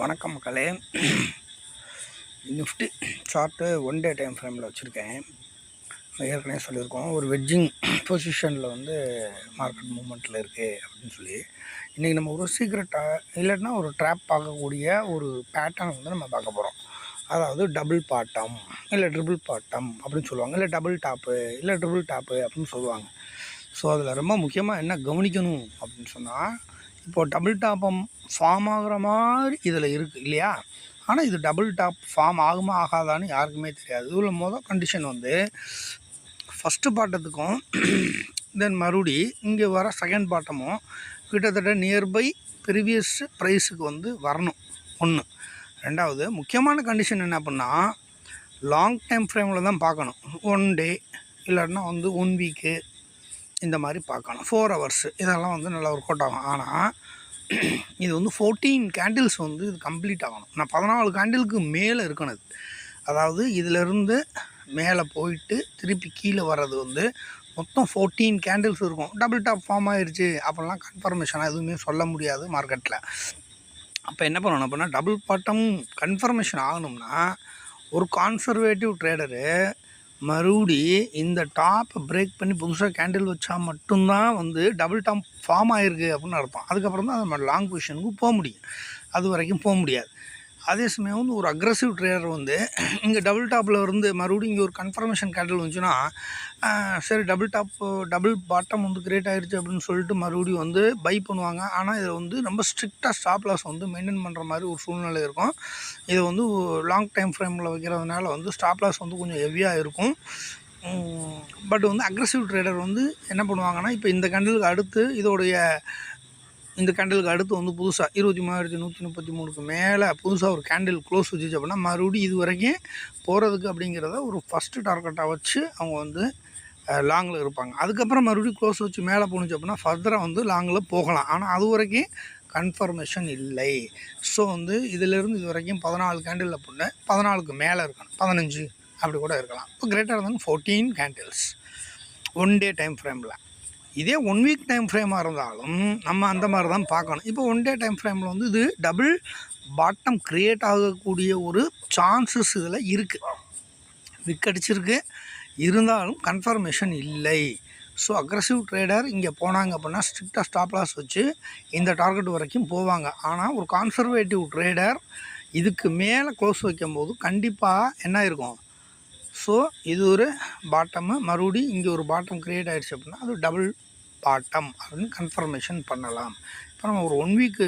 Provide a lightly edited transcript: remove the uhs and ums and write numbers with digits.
வணக்கம் மக்களே. Nifty chart one day time ஃப்ரேமில் வச்சுருக்கேன். ஏற்கனவே சொல்லியிருக்கோம், ஒரு வெட்ஜிங் பொசிஷனில் வந்து மார்க்கெட் மூமெண்ட்டில் இருக்குது அப்படின்னு சொல்லி. இன்றைக்கி நம்ம ஒரு சீக்ரெட்டாக இல்லைன்னா ஒரு ட்ராப் பார்க்கக்கூடிய ஒரு பேட்டர்ன் வந்து நம்ம பார்க்க போகிறோம். அதாவது டபுள் பாட்டம் இல்லை ட்ரிபிள் பாட்டம் அப்படின்னு சொல்லுவாங்க, இல்லை டபுள் டாப்பு இல்லை ட்ரிபிள் டாப்பு அப்படின்னு சொல்லுவாங்க. ஸோ அதில் ரொம்ப முக்கியமாக என்ன கவனிக்கணும் அப்படின்னு சொன்னால், இப்போது டபுள் டாப்பம் ஃபார்ம் ஆகிற மாதிரி இதில் இருக்குது இல்லையா? ஆனால் இது டபுள் டாப் ஃபார்ம் ஆகுமா ஆகாதான்னு யாருக்குமே தெரியாது. இதில் மொதல் கண்டிஷன் வந்து ஃபஸ்ட்டு பாட்டத்துக்கும் தென் மறுபடி இங்கே வர செகண்ட் பாட்டமும் கிட்டத்தட்ட நியர்பை ப்ரீவியஸ் ப்ரைஸுக்கு வந்து வரணும். ஒன்று. ரெண்டாவது முக்கியமான கண்டிஷன் என்ன அப்படின்னா, லாங் டைம் ஃப்ரேமில் தான் பார்க்கணும். 1 டே இல்லைன்னா வந்து 1 வீக்கு இந்த மாதிரி பார்க்கணும். 4 ஹவர்ஸு இதெல்லாம் வந்து நல்லா ஒர்க் அவுட் ஆகும். ஆனால் இது வந்து 14 கேண்டில்ஸ் வந்து இது கம்ப்ளீட் ஆகணும். நான் 14 கேண்டிலுக்கு மேலே இருக்கணும். அதாவது இதிலேருந்து மேலே போயிட்டு திருப்பி கீழே வர்றது வந்து மொத்தம் 14 கேண்டில்ஸ் இருக்கும். டபுள் டாப் ஃபார்ம் ஆகிடுச்சு அப்படிலாம் கன்ஃபர்மேஷனாக எதுவுமே சொல்ல முடியாது மார்க்கெட்டில். அப்போ என்ன பண்ணணும் அப்படின்னா, டபுள் பாட்டம் கன்ஃபர்மேஷன் ஆகணும்னா ஒரு கான்சர்வேட்டிவ் ட்ரேடரு மறுபடி இந்த டாப்பை பிரேக் பண்ணி புதுசாக கேண்டில் வச்சா மட்டும்தான் வந்து டபுள் டாப் ஃபார்ம் ஆகிருக்கு அப்படின்னு அர்த்தம். அதுக்கப்புறம் தான் நம்ம லாங் பொசிஷனுக்கு போக முடியும். அது வரைக்கும் போக முடியாது. அதே சமயம் வந்து ஒரு அக்ரெசிவ் ட்ரேடர் வந்து இங்கே டபுள் டாப்பில் இருந்து மறுபடியும் இங்கே ஒரு கன்ஃபர்மேஷன் கேண்டில் வந்துச்சுன்னா, சரி டபுள் பாட்டம் வந்து கிரியேட் ஆகிடுச்சு அப்படின்னு சொல்லிட்டு மறுபடியும் வந்து பை பண்ணுவாங்க. ஆனால் இதில் வந்து ரொம்ப ஸ்ட்ரிக்டாக ஸ்டாப் லாஸ் வந்து மெயின்டைன் பண்ணுற மாதிரி ஒரு சூழ்நிலை இருக்கும். இது வந்து லாங் டைம் ஃப்ரேமில் வைக்கிறதுனால வந்து ஸ்டாப் லாஸ் வந்து கொஞ்சம் ஹெவியாக இருக்கும். பட் வந்து அக்ரெசிவ் ட்ரேடர் வந்து என்ன பண்ணுவாங்கன்னா, இப்போ இந்த கேண்டிலுக்கு அடுத்து இந்த கேண்டிலுக்கு அடுத்து வந்து புதுசாக 23,133க்கு மேலே புதுசாக ஒரு கேண்டில் க்ளோஸ் வச்சுச்சு அப்படின்னா மறுபடியும் இது வரைக்கும் போகிறதுக்கு அப்படிங்கிறத ஒரு ஃபஸ்ட்டு டார்கெட்டாக வச்சு அவங்க வந்து லாங்கில் இருப்பாங்க. அதுக்கப்புறம் மறுபடியும் க்ளோஸ் வச்சு மேலே போணுச்சு அப்படின்னா ஃபர்தராக வந்து லாங்கில் போகலாம். ஆனால் அது வரைக்கும் கன்ஃபர்மேஷன் இல்லை. ஸோ வந்து இதிலேருந்து இது வரைக்கும் 14 கேண்டில் அப்படின்னா 14க்கு மேலே இருக்கணும், 15 அப்படி கூட இருக்கலாம். இப்போ greater than 14 candles 1 day time ஃப்ரேமில். இதே 1 வீக் டைம் ஃப்ரேமாக இருந்தாலும் நம்ம அந்த மாதிரி தான் பார்க்கணும். இப்போ 1 டே டைம் ஃப்ரேமில் வந்து இது டபுள் பாட்டம் க்ரியேட் ஆகக்கூடிய ஒரு சான்சஸ் இதில் இருக்குது. விக் அடிச்சிருக்கு, இருந்தாலும் கன்ஃபர்மேஷன் இல்லை. ஸோ அக்ரெசிவ் ட்ரேடர் இங்கே போனாங்க அப்படின்னா ஸ்ட்ரிக்டாக ஸ்டாப் லாஸ் வச்சு இந்த டார்கெட் வரைக்கும் போவாங்க. ஆனால் ஒரு கான்சர்வேட்டிவ் ட்ரேடர் இதுக்கு மேலே க்ளோஸ் வைக்கும்போது கண்டிப்பாக என்ன இருக்கும், ஸோ இது ஒரு பாட்டமு, மறுபடியும் இங்கே ஒரு பாட்டம் க்ரியேட் ஆகிடுச்சு அப்படின்னா அது டபுள் பாட்டம் அப்படின்னு கன்ஃபர்மேஷன் பண்ணலாம். இப்போ நம்ம ஒரு 1 வீக்கு